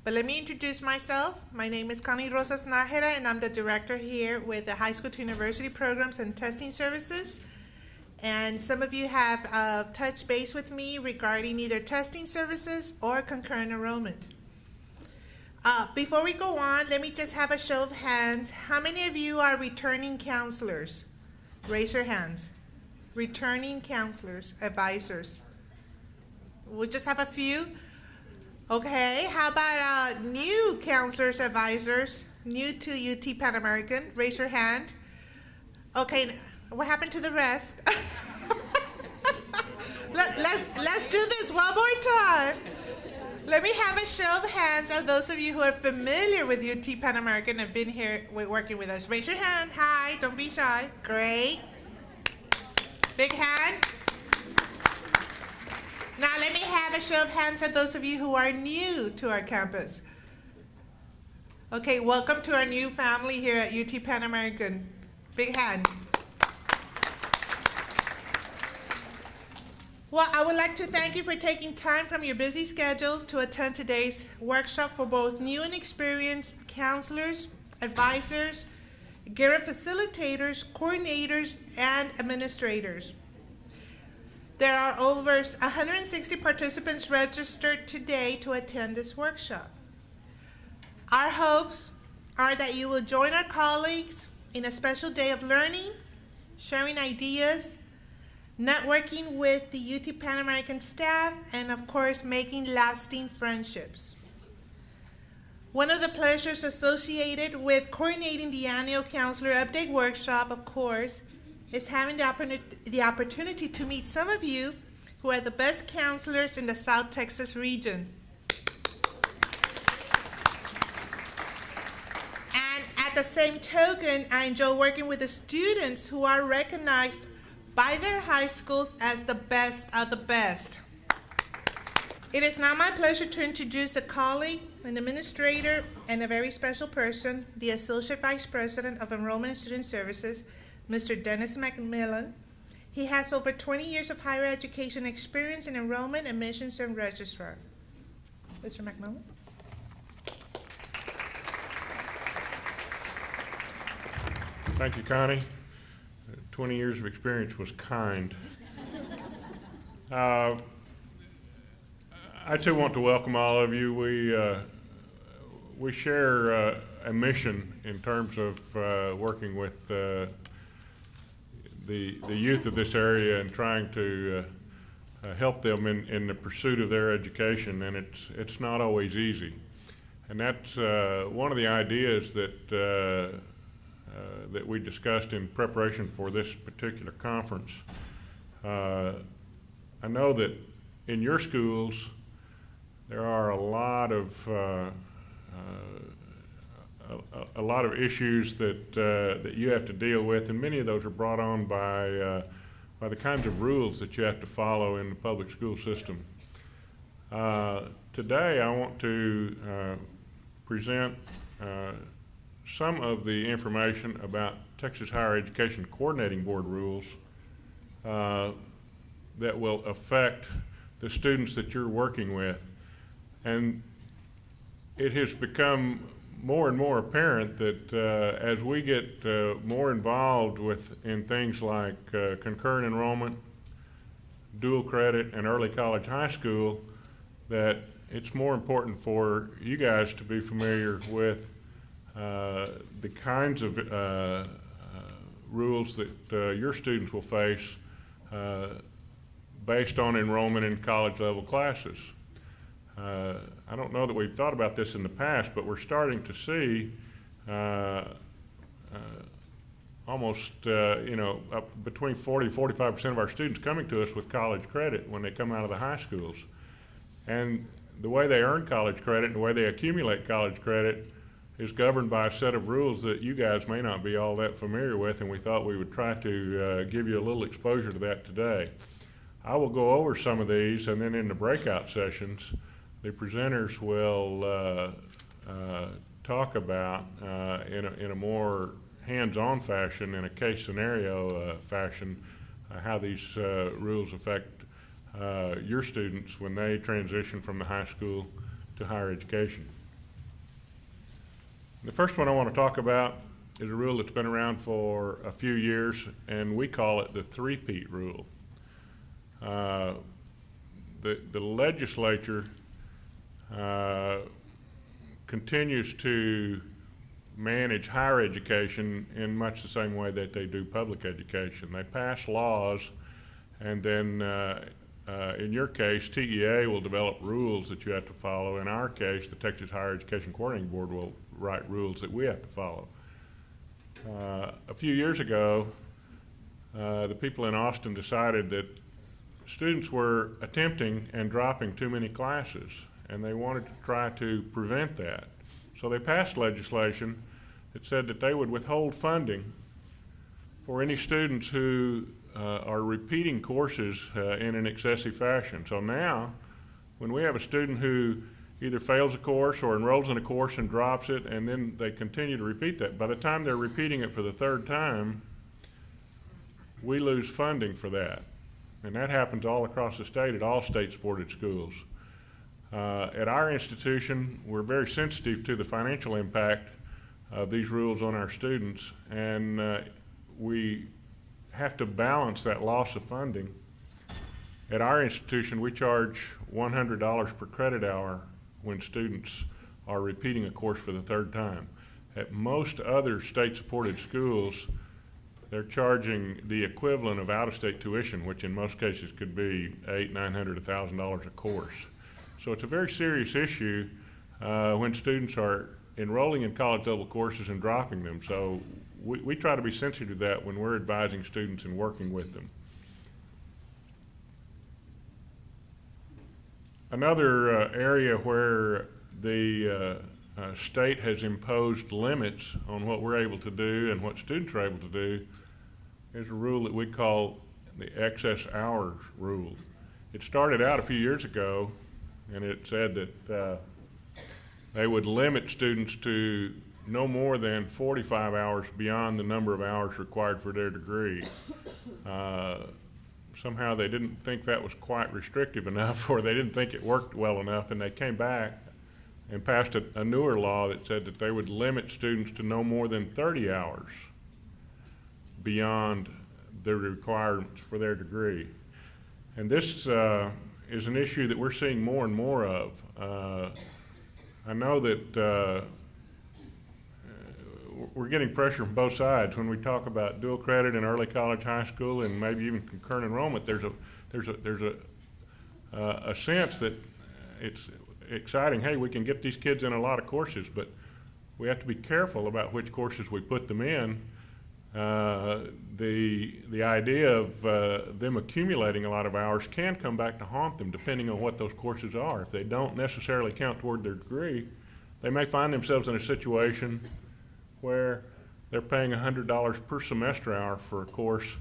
But let me introduce myself. My name is Connie Rosas Nájera, and I'm the director here with the High School to University Programs and Testing Services. And some of you have touched base with me regarding either testing services or concurrent enrollment. Before we go on, let me just have a show of hands. How many of you are returning counselors? Raise your hands. Returning counselors, advisors. We'll just have a few. Okay, how about new counselors, advisors, new to UT Pan American? Raise your hand. Okay, what happened to the rest? Let's do this one more time. Let me have a show of hands of those of you who are familiar with UT Pan American and have been here working with us. Raise your hand. Hi, don't be shy. Great. Big hand. Now let me have a show of hands of those of you who are new to our campus. Okay, welcome to our new family here at UT Pan American. Big hand. Well, I would like to thank you for taking time from your busy schedules to attend today's workshop for both new and experienced counselors, advisors, GARA facilitators, coordinators, and administrators. There are over 160 participants registered today to attend this workshop. Our hopes are that you will join our colleagues in a special day of learning, sharing ideas, networking with the UT Pan American staff, and of course, making lasting friendships. One of the pleasures associated with coordinating the annual Counselor Update Workshop, of course, is having the opportunity to meet some of you who are the best counselors in the South Texas region. And at the same token, I enjoy working with the students who are recognized by their high schools as the best of the best. It is now my pleasure to introduce a colleague, an administrator, and a very special person, the Associate Vice President of Enrollment and Student Services, Mr. Dennis McMillan. He has over 20 years of higher education experience in enrollment, admissions, and registrar. Mr. McMillan. Thank you, Connie. 20 years of experience was kind. I too want to welcome all of you. We share a mission in terms of working with the youth of this area and trying to help them in the pursuit of their education, and it's not always easy. And that's one of the ideas that we discussed in preparation for this particular conference. I know that in your schools there are a lot of issues that you have to deal with, and many of those are brought on by the kinds of rules that you have to follow in the public school system. Today I want to present some of the information about Texas Higher Education Coordinating Board rules that will affect the students that you're working with. And it has become more and more apparent that as we get more involved in things like concurrent enrollment, dual credit, and early college high school, that it's more important for you guys to be familiar with the kinds of rules that your students will face based on enrollment in college level classes. I don't know that we've thought about this in the past, but we're starting to see almost between 40 to 45% of our students coming to us with college credit when they come out of the high schools. And the way they earn college credit and the way they accumulate college credit is governed by a set of rules that you guys may not be all that familiar with, and we thought we would try to give you a little exposure to that today. I will go over some of these, and then in the breakout sessions, the presenters will talk about in a more hands-on fashion, in a case scenario fashion, how these rules affect your students when they transition from the high school to higher education. The first one I want to talk about is a rule that's been around for a few years, and we call it the three-peat rule. The legislature continues to manage higher education in much the same way that they do public education. They pass laws, and then in your case, TEA will develop rules that you have to follow. In our case, the Texas Higher Education Coordinating Board will write rules that we have to follow. A few years ago, the people in Austin decided that students were attempting and dropping too many classes, and they wanted to try to prevent that. So they passed legislation that said that they would withhold funding for any students who are repeating courses in an excessive fashion. So now, when we have a student who either fails a course or enrolls in a course and drops it, and then they continue to repeat that, by the time they're repeating it for the third time, we lose funding for that. And that happens all across the state at all state-supported schools. At our institution, we're very sensitive to the financial impact of these rules on our students, and we have to balance that loss of funding. At our institution, we charge $100 per credit hour when students are repeating a course for the third time. At most other state-supported schools, they're charging the equivalent of out-of-state tuition, which in most cases could be $800, $900, $1,000 a course. So it's a very serious issue when students are enrolling in college-level courses and dropping them. So we try to be sensitive to that when we're advising students and working with them. Another area where the state has imposed limits on what we're able to do and what students are able to do is a rule that we call the excess hours rule. It started out a few years ago, and it said that they would limit students to no more than 45 hours beyond the number of hours required for their degree. Somehow they didn't think that was quite restrictive enough, or they didn't think it worked well enough, and they came back and passed a newer law that said that they would limit students to no more than 30 hours beyond the requirements for their degree. And this is an issue that we're seeing more and more of. I know that we're getting pressure from both sides when we talk about dual credit in early college, high school, and maybe even concurrent enrollment. There's a sense that it's exciting. Hey, we can get these kids in a lot of courses, but we have to be careful about which courses we put them in. The idea of them accumulating a lot of hours can come back to haunt them depending on what those courses are. If they don't necessarily count toward their degree, they may find themselves in a situation where they're paying $100 per semester hour for a course,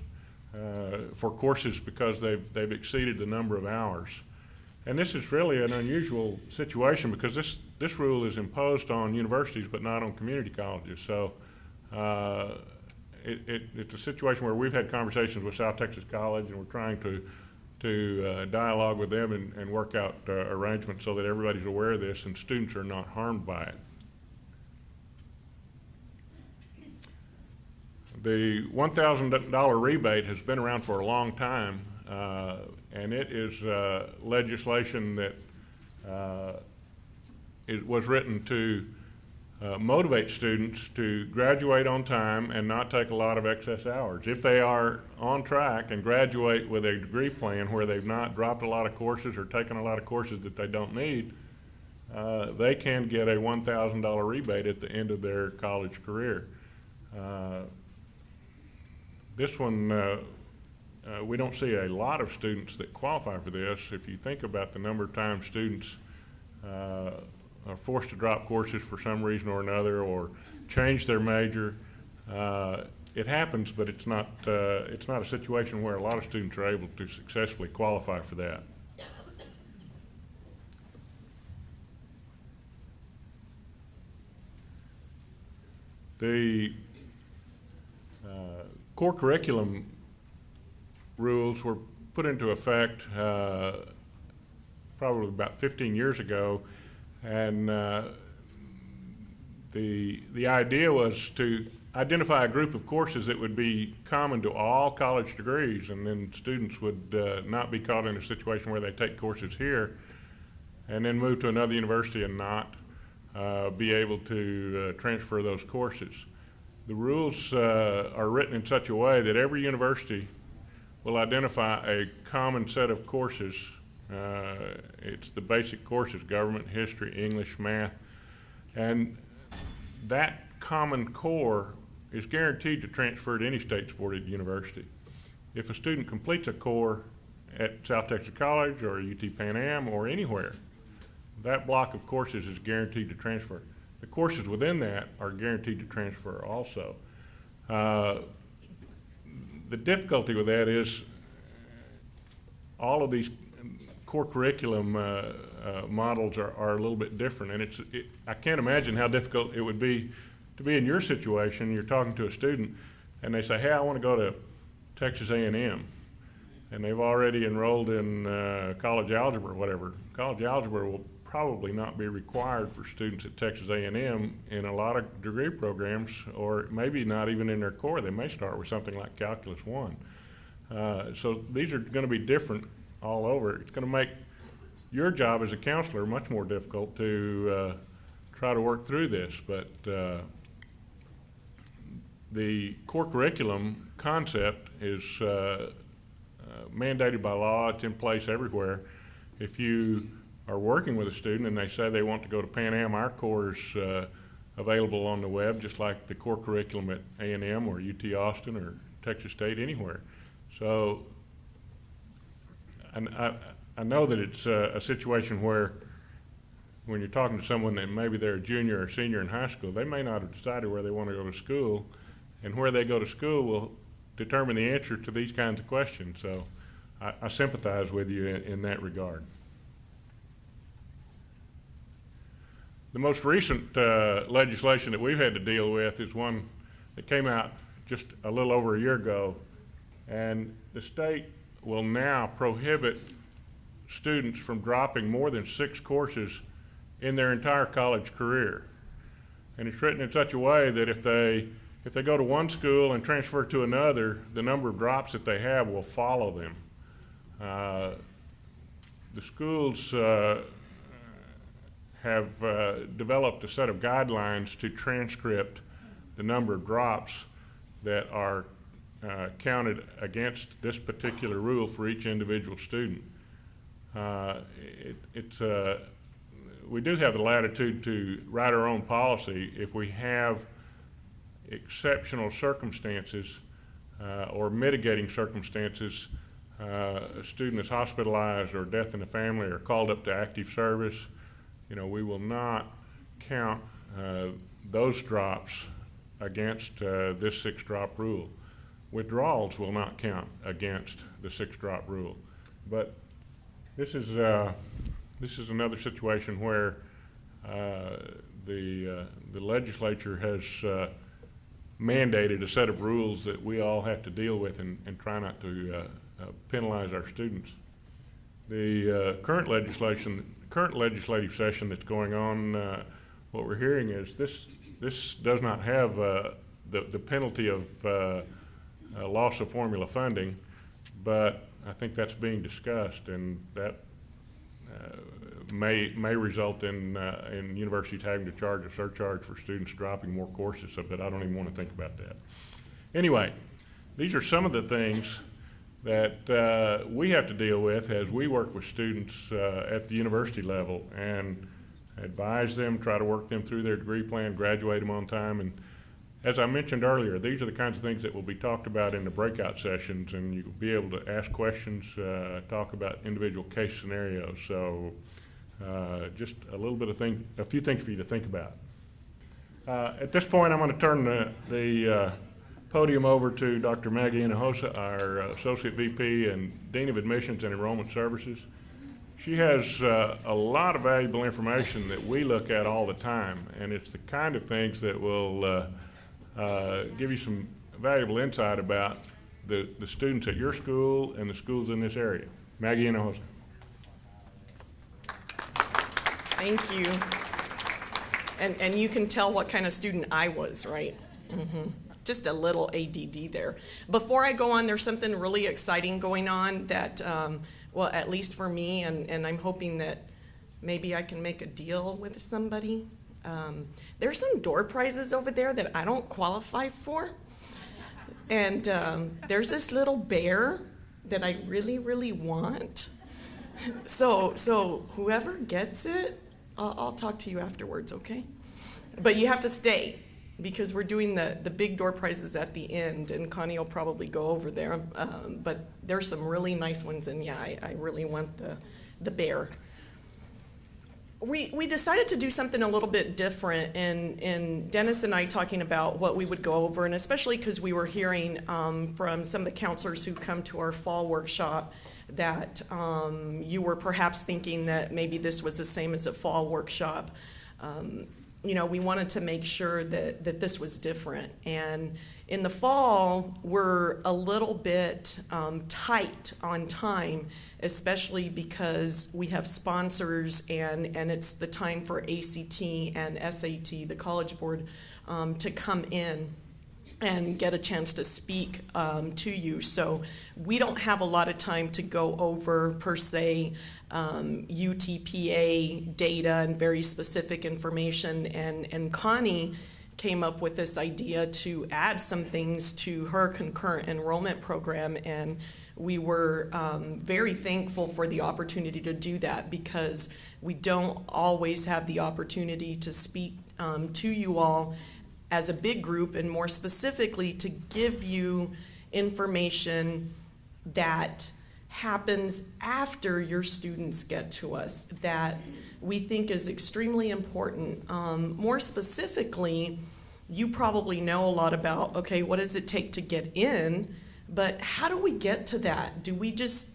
for courses because they've exceeded the number of hours. And this is really an unusual situation because this rule is imposed on universities but not on community colleges. So it's a situation where we've had conversations with South Texas College, and we're trying to dialogue with them and work out arrangements so that everybody's aware of this and students are not harmed by it. The $1,000 rebate has been around for a long time, and it is legislation that it was written to motivate students to graduate on time and not take a lot of excess hours. If they are on track and graduate with a degree plan where they've not dropped a lot of courses or taken a lot of courses that they don't need, they can get a $1,000 rebate at the end of their college career. This one, we don't see a lot of students that qualify for this. If you think about the number of times students are forced to drop courses for some reason or another, or change their major, it happens, but it's not a situation where a lot of students are able to successfully qualify for that. The core curriculum rules were put into effect probably about 15 years ago, and the idea was to identify a group of courses that would be common to all college degrees, and then students would not be caught in a situation where they take courses here and then move to another university and not be able to transfer those courses. The rules are written in such a way that every university will identify a common set of courses. It's the basic courses: government, history, English, math, and that common core is guaranteed to transfer to any state-supported university. If a student completes a core at South Texas College or UT Pan Am or anywhere, that block of courses is guaranteed to transfer. The courses within that are guaranteed to transfer also. The difficulty with that is all of these core curriculum models are a little bit different, and I can't imagine how difficult it would be to be in your situation. You're talking to a student and they say, hey, I want to go to Texas A&M, and they've already enrolled in college algebra or whatever. College algebra will probably not be required for students at Texas A&M in a lot of degree programs, or maybe not even in their core. They may start with something like Calculus 1. So these are going to be different all over. It's going to make your job as a counselor much more difficult to try to work through this, but the core curriculum concept is mandated by law. It's in place everywhere. If you are working with a student and they say they want to go to Pan Am, our core is available on the web, just like the core curriculum at A&M or UT Austin or Texas State, anywhere. So I know that it's a situation where when you're talking to someone that maybe they're a junior or senior in high school, they may not have decided where they want to go to school, and where they go to school will determine the answer to these kinds of questions. So I sympathize with you in that regard. The most recent legislation that we've had to deal with is one that came out just a little over a year ago, and the state will now prohibit students from dropping more than 6 courses in their entire college career. And it's written in such a way that if they go to one school and transfer to another, the number of drops that they have will follow them. The schools have developed a set of guidelines to transcript the number of drops that are counted against this particular rule for each individual student. We do have the latitude to write our own policy if we have exceptional circumstances or mitigating circumstances. A student is hospitalized or death in the family or called up to active service. We will not count those drops against this 6-drop rule. Withdrawals will not count against the 6-drop rule. But this is another situation where the legislature has mandated a set of rules that we all have to deal with and try not to penalize our students. The current legislative session that's going on, what we're hearing is this does not have the penalty of loss of formula funding, but I think that's being discussed, and that may result in universities having to charge a surcharge for students dropping more courses, but I don't even want to think about that. Anyway, these are some of the things that we have to deal with as we work with students at the university level and advise them, try to work them through their degree plan, graduate them on time. And as I mentioned earlier, these are the kinds of things that will be talked about in the breakout sessions, and you'll be able to ask questions, talk about individual case scenarios. So just a few things for you to think about. At this point, I'm going to turn the podium over to Dr. Maggie Hinojosa, our Associate VP and Dean of Admissions and Enrollment Services. She has a lot of valuable information that we look at all the time, and it's the kind of things that will give you some valuable insight about the students at your school and the schools in this area. Maggie Hinojosa. Thank you. And you can tell what kind of student I was, right? Just a little ADD there. Before I go on, there's something really exciting going on that, well, at least for me, and I'm hoping that maybe I can make a deal with somebody. There's some door prizes over there that I don't qualify for. And there's this little bear that I really, really want. So whoever gets it, I'll talk to you afterwards, okay? But you have to stay, because we're doing the big door prizes at the end, and Connie will probably go over there. But there's some really nice ones, and yeah, I really want the bear. We decided to do something a little bit different, and Dennis and I talking about what we would go over, and especially because we were hearing from some of the counselors who come to our fall workshop that you were perhaps thinking that maybe this was the same as a fall workshop. You know, we wanted to make sure that this was different. And in the fall, we're a little bit tight on time, especially because we have sponsors and it's the time for ACT and SAT, the College Board, to come in and get a chance to speak to you. So we don't have a lot of time to go over, per se, UTPA data and very specific information. And Connie came up with this idea to add some things to her concurrent enrollment program, and we were very thankful for the opportunity to do that, because we don't always have the opportunity to speak to you all as a big group, and more specifically to give you information that happens after your students get to us that we think is extremely important. More specifically, you probably know a lot about, okay, what does it take to get in, but how do we get to that? Do we just,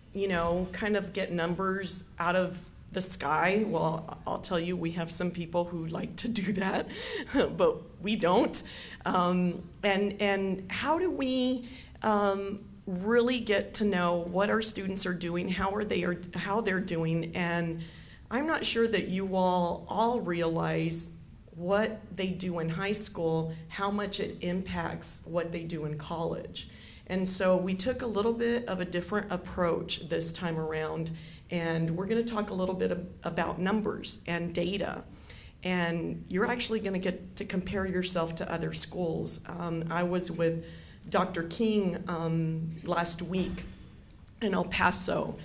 kind of get numbers out of the sky? Well, I'll tell you, we have some people who like to do that, but we don't. And how do we really get to know what our students are doing, how they're doing? And I'm not sure that you all realize what they do in high school, how much it impacts what they do in college. And so we took a little bit of a different approach this time around, and we're going to talk a little bit about numbers and data. And you're actually going to get to compare yourself to other schools. I was with Dr. King last week in El Paso.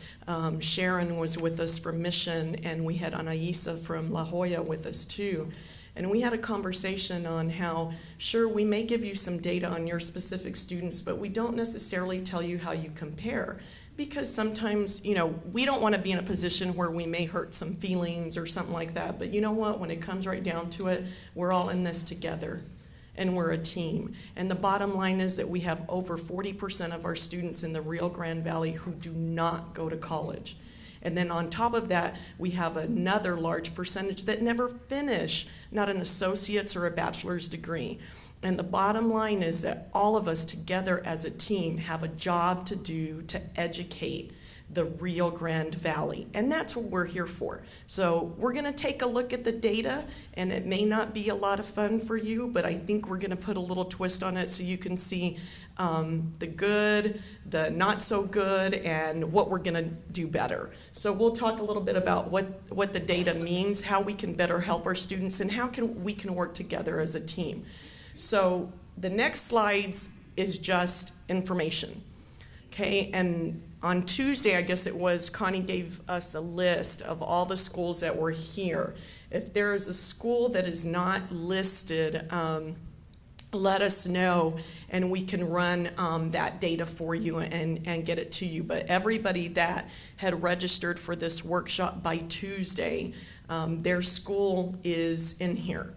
Sharon was with us from Mission, and we had Anaisa from La Jolla with us too. And we had a conversation on how, sure, we may give you some data on your specific students, but we don't necessarily tell you how you compare. Because sometimes, we don't want to be in a position where we may hurt some feelings or something like that. But you know what? When it comes right down to it, we're all in this together, and we're a team. And the bottom line is that we have over 40% of our students in the Rio Grande Valley who do not go to college. And then on top of that, we have another large percentage that never finish, not an associate's or a bachelor's degree. And the bottom line is that all of us together as a team have a job to do to educate the Rio Grande Valley. And that's what we're here for. So we're going to take a look at the data, and it may not be a lot of fun for you, but I think we're going to put a little twist on it so you can see the good, the not so good, and what we're going to do better. So we'll talk a little bit about what the data means, how we can better help our students, and how we can work together as a team. So the next slides is just information. Okay, and on Tuesday, I guess it was, Connie gave us a list of all the schools that were here. If there is a school that is not listed, let us know, and we can run that data for you and get it to you. But everybody that had registered for this workshop by Tuesday, their school is in here.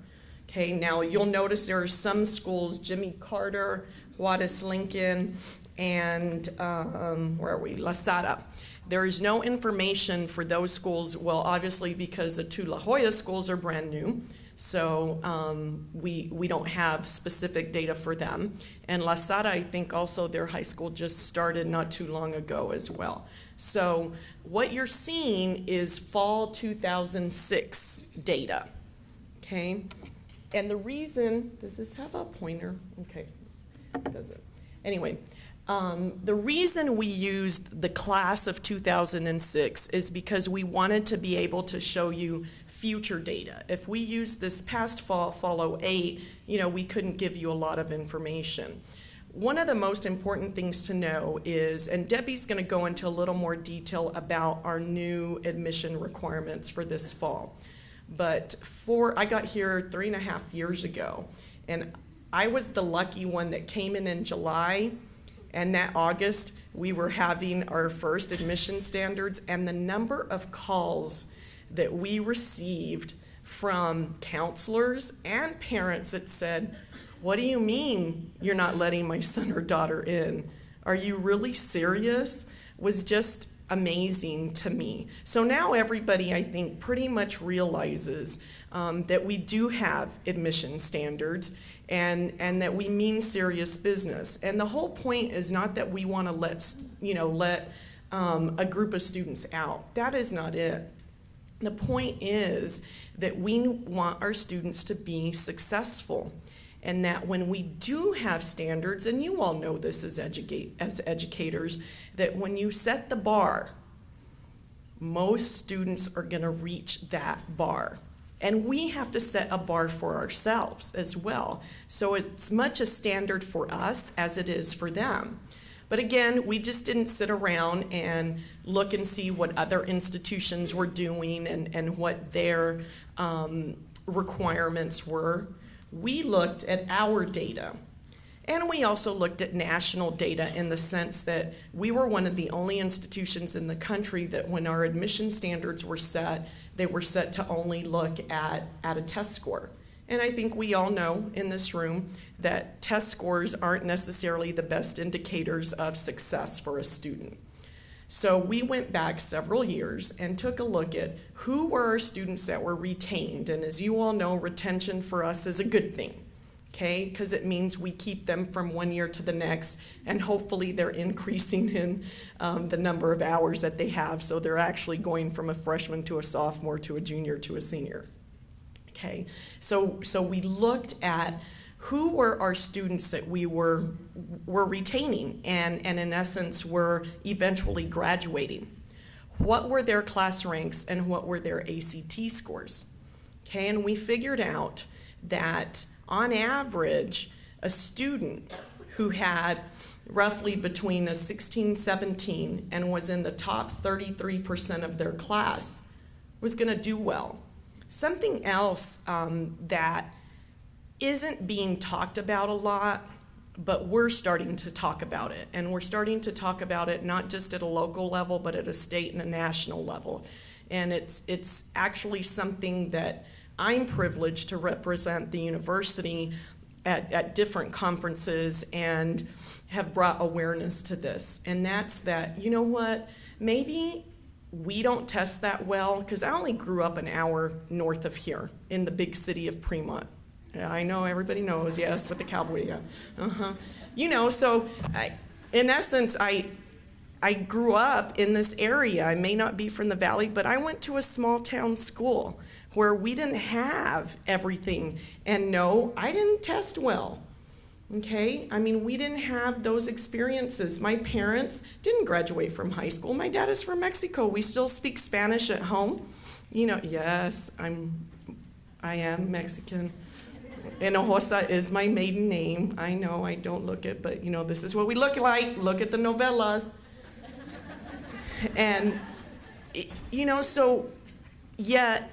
Okay, now you'll notice there are some schools, Jimmy Carter, Juarez Lincoln, and where are we? La Sara. There is no information for those schools, well, obviously because the two La Jolla schools are brand new, so we don't have specific data for them. And La Sara, I think also their high school just started not too long ago as well. So what you're seeing is fall 2006 data, okay? And the reason, does this have a pointer? Okay, it doesn't. Anyway, the reason we used the class of 2006 is because we wanted to be able to show you future data. If we used this past fall 08, we couldn't give you a lot of information. One of the most important things to know is, and Debbie's going to go into a little more detail about our new admission requirements for this fall. But I got here 3.5 years ago, and I was the lucky one that came in July, and that August we were having our first admission standards, and the number of calls that we received from counselors and parents that said, "What do you mean you're not letting my son or daughter in? Are you really serious?" was just amazing to me. So now everybody, I think, pretty much realizes that we do have admission standards and that we mean serious business. And the whole point is not that we want to let a group of students out. That is not it. The point is that we want our students to be successful. And that when we do have standards, and you all know this as educators, that when you set the bar, most students are going to reach that bar. And we have to set a bar for ourselves as well. So it's much a standard for us as it is for them. But again, we just didn't sit around and look and see what other institutions were doing and what their requirements were. We looked at our data, and we also looked at national data in the sense that we were one of the only institutions in the country that when our admission standards were set, they were set to only look at a test score. And I think we all know in this room that test scores aren't necessarily the best indicators of success for a student. So we went back several years and took a look at who were our students that were retained. And as you all know, retention for us is a good thing, okay? Because it means we keep them from one year to the next, and hopefully they're increasing in the number of hours that they have, so they're actually going from a freshman to a sophomore to a junior to a senior, okay? So we looked at who were our students that we were retaining and in essence were eventually graduating. What were their class ranks and what were their ACT scores? Okay, and we figured out that on average, a student who had roughly between a 16, 17 and was in the top 33% of their class was going to do well. Something else that isn't being talked about a lot, but we're starting to talk about it. And we're starting to talk about it not just at a local level, but at a state and a national level. And it's actually something that I'm privileged to represent the university at different conferences and have brought awareness to this. And that's that, you know what, maybe we don't test that well, because I only grew up an hour north of here in the big city of Fremont. I know everybody knows, yes, with the cowboy, yeah. So in essence, I grew up in this area. I may not be from the valley, but I went to a small town school where we didn't have everything. And no, I didn't test well, okay? I mean, we didn't have those experiences. My parents didn't graduate from high school. My dad is from Mexico. We still speak Spanish at home. Yes, I am Mexican. Hinojosa is my maiden name. I know I don't look it, but this is what we look like. Look at the novellas. And, so yet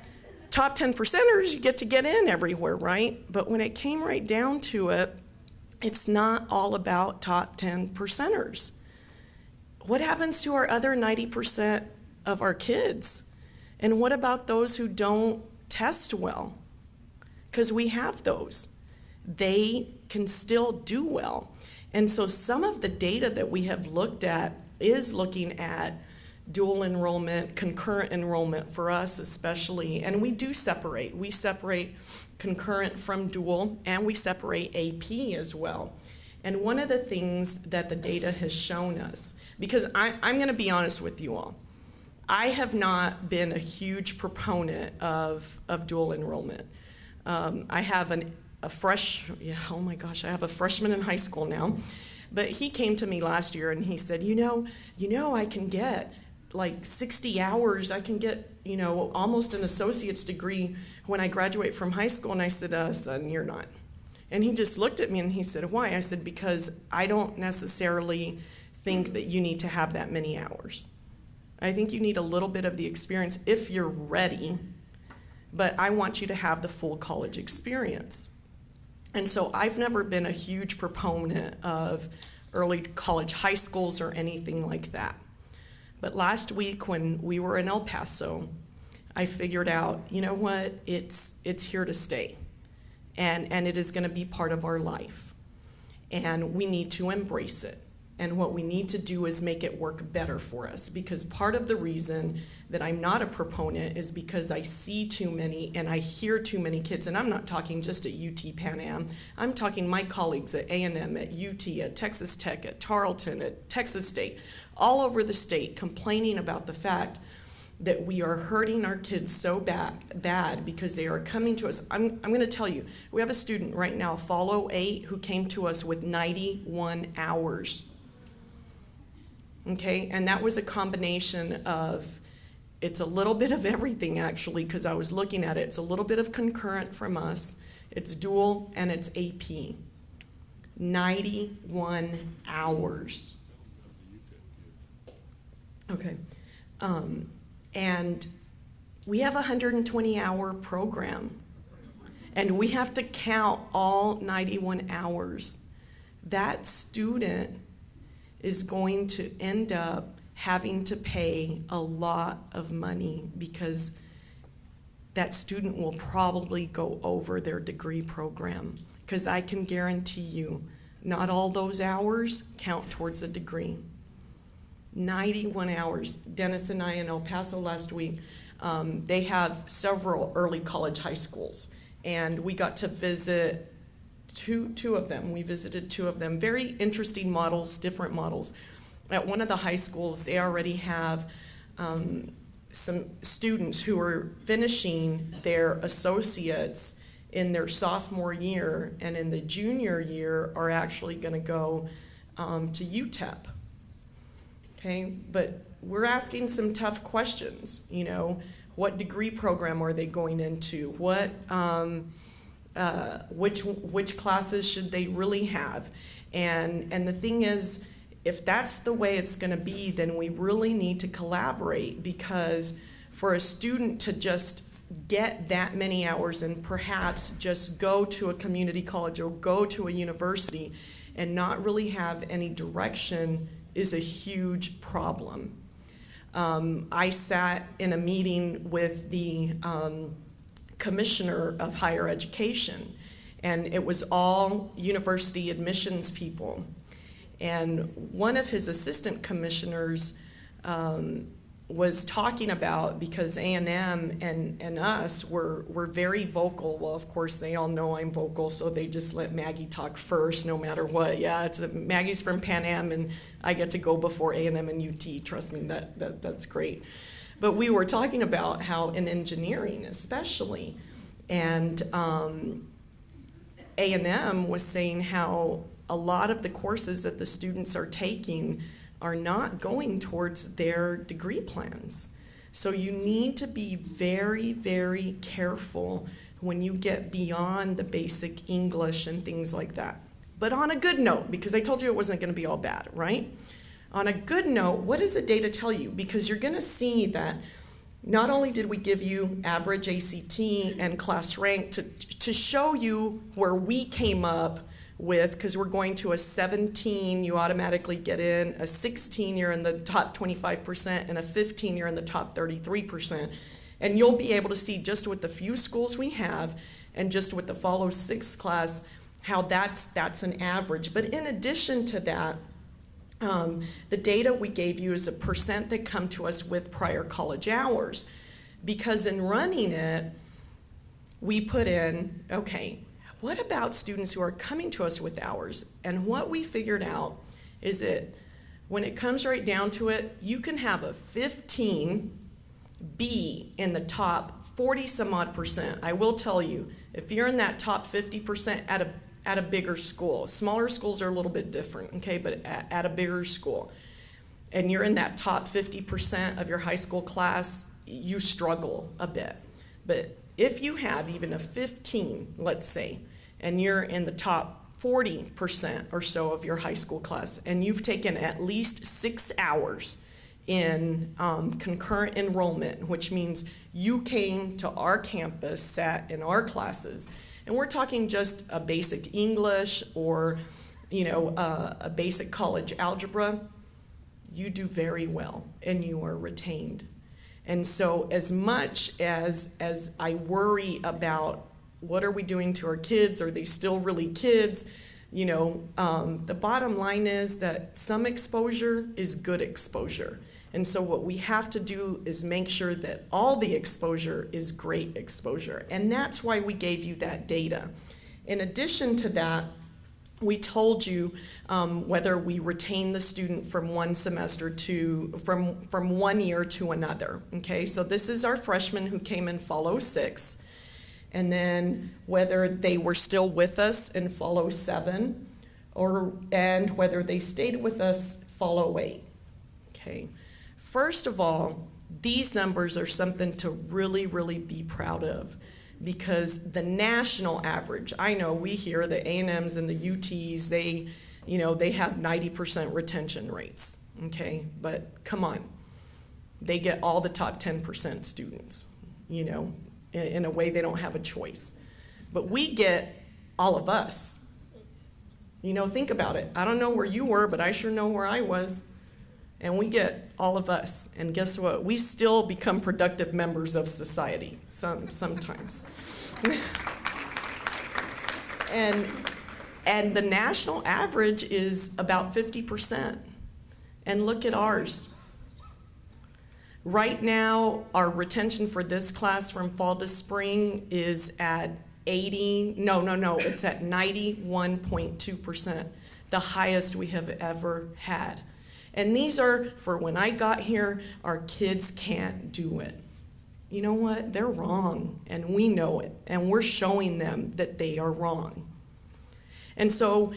top 10 percenters, you get in everywhere, right? But when it came right down to it, it's not all about top 10 percenters. What happens to our other 90% of our kids? And what about those who don't test well? Because we have those. They can still do well. And so some of the data that we have looked at is looking at dual enrollment, concurrent enrollment for us especially, and we do separate. We separate concurrent from dual, and we separate AP as well. And one of the things that the data has shown us, because I'm going to be honest with you all, I have not been a huge proponent of dual enrollment. I have oh my gosh, I have a freshman in high school now. But he came to me last year and he said, you know, I can get like 60 hours. I can get, almost an associate's degree when I graduate from high school. And I said, son, you're not. And he just looked at me and he said, why? I said, because I don't necessarily think that you need to have that many hours. I think you need a little bit of the experience if you're ready, but I want you to have the full college experience. And so I've never been a huge proponent of early college high schools or anything like that. But last week when we were in El Paso, I figured out, you know what, it's here to stay. And it is going to be part of our life. And we need to embrace it. And what we need to do is make it work better for us. Because part of the reason that I'm not a proponent is because I see too many and I hear too many kids. And I'm not talking just at UT Pan Am. I'm talking my colleagues at A&M, at UT, at Texas Tech, at Tarleton, at Texas State, all over the state complaining about the fact that we are hurting our kids so bad because they are coming to us. I'm going to tell you, we have a student right now, Fall 08, who came to us with 91 hours. Okay, and that was a combination of, it's a little bit of everything actually, because I was looking at it. It's a little bit of concurrent from us, it's dual, and it's AP. 91 hours. Okay. And we have a 120-hour program, and we have to count all 91 hours. That student is going to end up having to pay a lot of money because that student will probably go over their degree program. Because I can guarantee you, not all those hours count towards a degree. 91 hours. Dennis and I in El Paso last week, they have several early college high schools, and we got to visit two of them. We visited two of them. Very interesting models, different models. At one of the high schools, they already have some students who are finishing their associates in their sophomore year, and in the junior year are actually going to go to UTEP. Okay, but we're asking some tough questions. What degree program are they going into? What, which classes should they really have? And the thing is, if that's the way it's going to be, then we really need to collaborate, because for a student to just get that many hours and perhaps just go to a community college or go to a university and not really have any direction is a huge problem. I sat in a meeting with the commissioner of higher education, and it was all university admissions people. And one of his assistant commissioners was talking about, because A&M and us were very vocal. Well, of course, they all know I'm vocal, so they just let Maggie talk first, no matter what. Yeah, Maggie's from Pan Am, and I get to go before A&M and UT. Trust me, that's great. But we were talking about how in engineering, especially, and A&M was saying how a lot of the courses that the students are taking are not going towards their degree plans. So you need to be very, very careful when you get beyond the basic English and things like that. But on a good note, because I told you it wasn't going to be all bad, right? On a good note, what does the data tell you? Because you're going to see that not only did we give you average ACT and class rank to show you where we came up with, because we're going to a 17, you automatically get in, a 16, you're in the top 25%, and a 15, you're in the top 33%. And you'll be able to see just with the few schools we have and just with the Follow 6 class how that's an average. But in addition to that, the data we gave you is a percent that come to us with prior college hours. Because in running it, we put in, okay, what about students who are coming to us with hours? And what we figured out is that when it comes right down to it, you can have a 15 be in the top 40 some odd percent. I will tell you, if you're in that top 50% at a bigger school, smaller schools are a little bit different, okay, but at a bigger school, and you're in that top 50% of your high school class, you struggle a bit. But if you have even a 15, let's say, and you're in the top 40% or so of your high school class, and you've taken at least 6 hours in concurrent enrollment, which means you came to our campus, sat in our classes, and we're talking just a basic English or a basic college algebra, you do very well and you are retained. And so as much as I worry about what are we doing to our kids, are they still really kids, the bottom line is that some exposure is good exposure. And so what we have to do is make sure that all the exposure is great exposure. And that's why we gave you that data. In addition to that, we told you whether we retain the student from one semester to, from 1 year to another, okay? So this is our freshmen who came in fall 06, and then whether they were still with us in fall 07, and whether they stayed with us fall 08, okay? First of all, these numbers are something to really, really be proud of, because the national average, I know we hear the A&Ms and the UTs, they have 90% retention rates, okay? But come on, they get all the top 10% students, in a way they don't have a choice. But we get all of us. Think about it. I don't know where you were, but I sure know where I was. And we get all of us. And guess what? We still become productive members of society sometimes. and the national average is about 50%. And look at ours. Right now, our retention for this class from fall to spring is at it's at 91.2%, the highest we have ever had. And these are, for when I got here, our kids can't do it. You know what? They're wrong, and we know it, and we're showing them that they are wrong. And so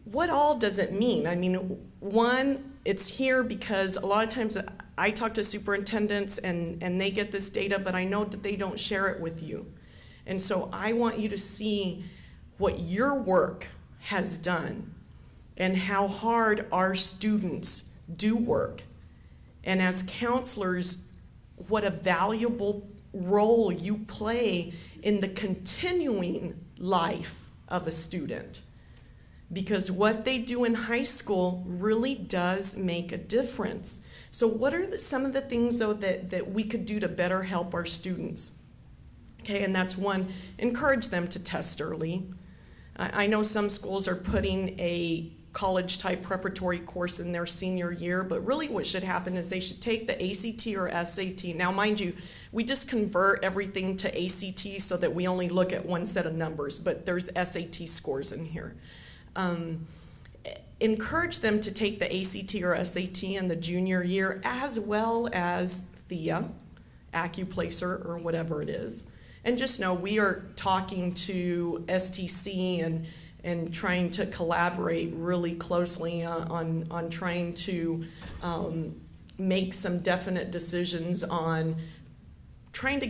what all does it mean? I mean, one, it's here because a lot of times I talk to superintendents and they get this data, but I know that they don't share it with you. And so I want you to see what your work has done and how hard our students do work. And as counselors, what a valuable role you play in the continuing life of a student. Because what they do in high school really does make a difference. So what are some of the things, though, that we could do to better help our students? Okay, and that's one, encourage them to test early. I know some schools are putting a college-type preparatory course in their senior year, but really what should happen is they should take the ACT or SAT. Now, mind you, we just convert everything to ACT so that we only look at one set of numbers, but there's SAT scores in here. Encourage them to take the ACT or SAT in the junior year, as well as THEA, AccuPlacer, or whatever it is. And just know we are talking to STC and trying to collaborate really closely on trying to make some definite decisions on trying to,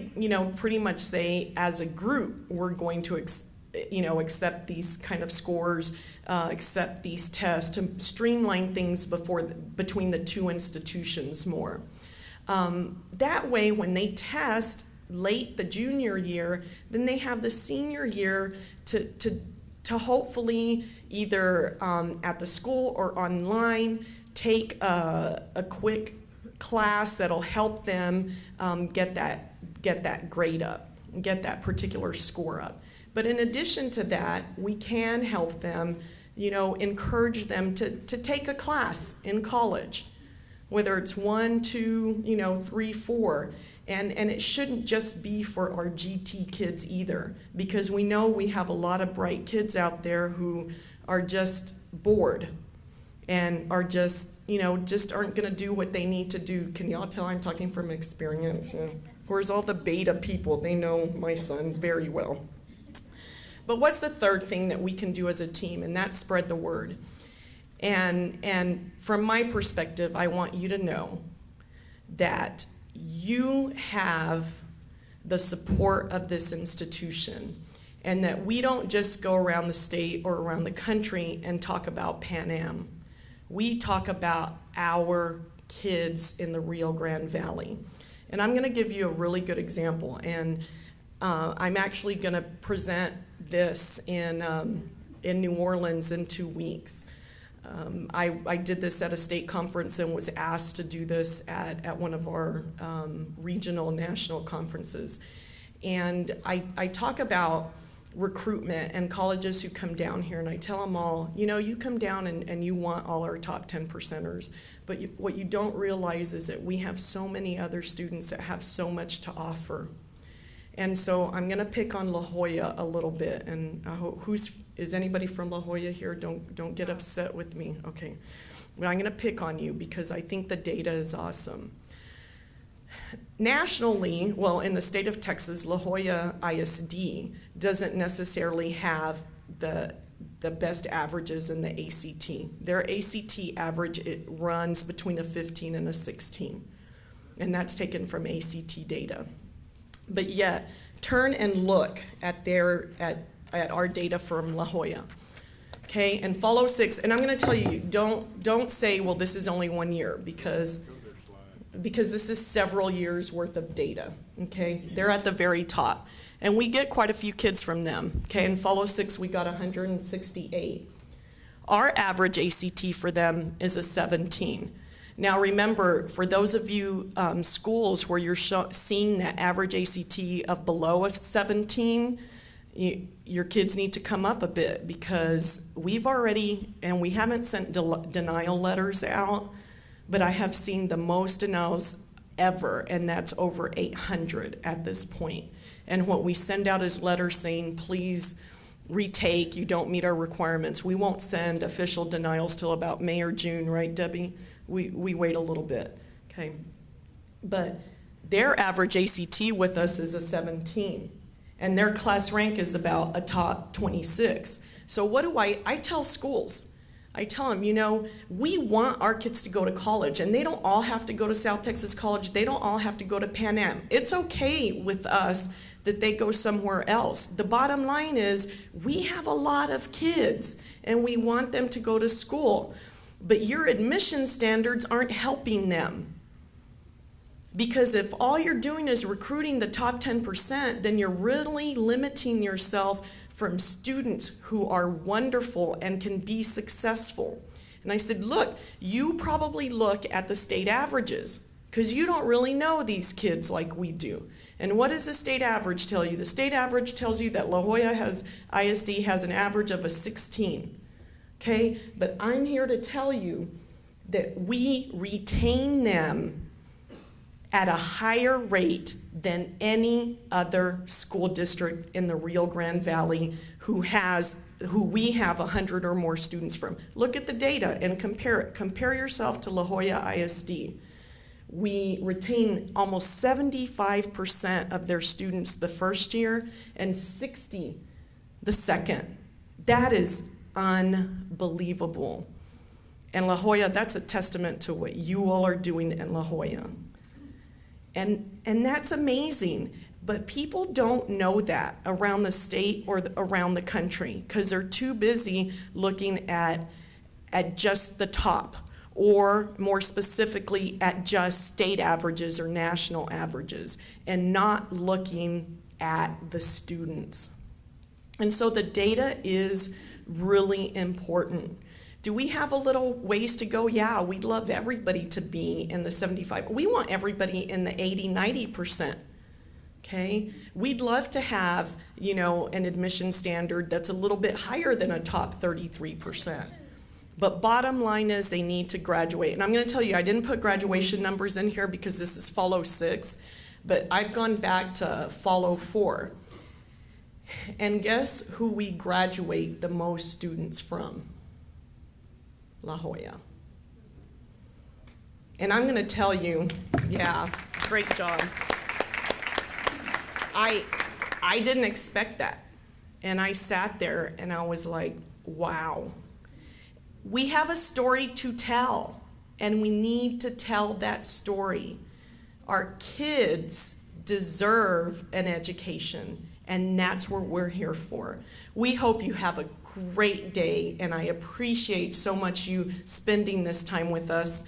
pretty much say as a group, we're going to accept these kind of scores, accept these tests to streamline things between the two institutions more. That way, when they test late the junior year, then they have the senior year to hopefully either at the school or online take a quick class that'll help them get that grade up, get that particular score up. But in addition to that, we can help them, encourage them to take a class in college, whether it's 1, 2, 3, 4. And it shouldn't just be for our GT kids either, because we know we have a lot of bright kids out there who are just bored and are just just aren't going to do what they need to do. Can y'all tell I'm talking from experience? Whereas all the beta people, they know my son very well. But what's the third thing that we can do as a team? And that's spread the word. And from my perspective, I want you to know that you have the support of this institution, and that we don't just go around the state or around the country and talk about Pan Am. We talk about our kids in the Rio Grande Valley. And I'm going to give you a really good example. And I'm actually going to present this in New Orleans in 2 weeks. I did this at a state conference and was asked to do this at one of our regional national conferences. And I talk about recruitment and colleges who come down here, and I tell them all, you come down and you want all our top 10 percenters, but what you don't realize is that we have so many other students that have so much to offer. And so I'm going to pick on La Jolla a little bit, and I hope, is anybody from La Jolla here? Don't get upset with me, okay? But I'm going to pick on you because I think the data is awesome. Nationally, well, in the state of Texas, La Jolla ISD doesn't necessarily have the best averages in the ACT. Their ACT average, it runs between a 15 and a 16, and that's taken from ACT data. But yet, turn and look at our data from La Jolla, okay? And follow 6. And I'm going to tell you, don't say, well, this is only 1 year, because this is several years worth of data, okay? They're at the very top. And we get quite a few kids from them, okay? In follow 6, we got 168. Our average ACT for them is a 17. Now remember, for those of you schools where you're seeing that average ACT of below a 17, your kids need to come up a bit, because we've already, and we haven't sent denial letters out, but I have seen the most denials ever, and that's over 800 at this point. And what we send out is letters saying, please retake, you don't meet our requirements. We won't send official denials till about May or June, right, Debbie? We wait a little bit, okay? But their average ACT with us is a 17, and their class rank is about a top 26. So what do I tell schools? I tell them, we want our kids to go to college, and they don't all have to go to South Texas College. They don't all have to go to Pan Am. It's okay with us that they go somewhere else. The bottom line is we have a lot of kids, and we want them to go to school. But your admission standards aren't helping them. Because if all you're doing is recruiting the top 10%, then you're really limiting yourself from students who are wonderful and can be successful. And I said, look, you probably look at the state averages, because you don't really know these kids like we do. And what does the state average tell you? The state average tells you that La Jolla ISD has an average of a 16. Okay, but I'm here to tell you that we retain them at a higher rate than any other school district in the Rio Grande Valley who we have 100 or more students from. Look at the data and compare it. Compare yourself to La Jolla ISD. We retain almost 75% of their students the first year and 60% the second. That is unbelievable. And La Jolla, that's a testament to what you all are doing in La Jolla. And that's amazing. But people don't know that around the state or around the country, because they're too busy looking at just the top, or more specifically at just state averages or national averages, and not looking at the students. And so the data is really important. Do we have a little ways to go? Yeah, we'd love everybody to be in the 75. We want everybody in the 80, 90%. Okay? We'd love to have, an admission standard that's a little bit higher than a top 33%. But bottom line is they need to graduate. And I'm going to tell you, I didn't put graduation numbers in here because this is follow 6, but I've gone back to follow 4. And guess who we graduate the most students from? La Jolla. And I'm going to tell you, yeah, great job. I didn't expect that. And I sat there and I was like, wow. We have a story to tell, and we need to tell that story. Our kids deserve an education, and that's what we're here for. We hope you have a great day, and I appreciate so much you spending this time with us.